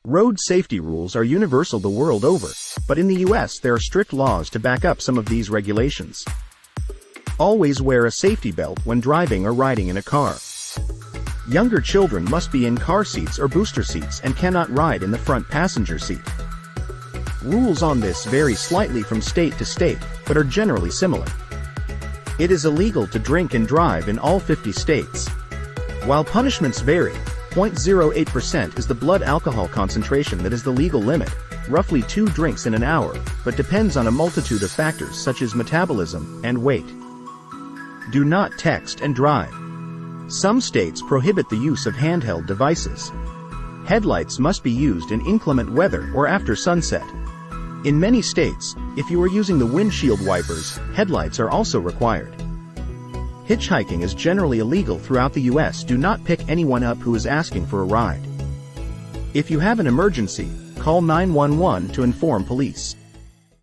Road safety rules are universal the world over, but in the US there are strict laws to back up some of these regulations. Always wear a safety belt when driving or riding in a car. Younger children must be in car seats or booster seats and cannot ride in the front passenger seat. Rules on this vary slightly from state to state, but are generally similar. It is illegal to drink and drive in all 50 states. While punishments vary, 0.08% is the blood alcohol concentration that is the legal limit, roughly 2 drinks in an hour, but depends on a multitude of factors such as metabolism and weight. Do not text and drive. Some states prohibit the use of handheld devices. Headlights must be used in inclement weather or after sunset. In many states, if you are using the windshield wipers, headlights are also required. Hitchhiking is generally illegal throughout the US. Do not pick anyone up who is asking for a ride. If you have an emergency, call 911 to inform police.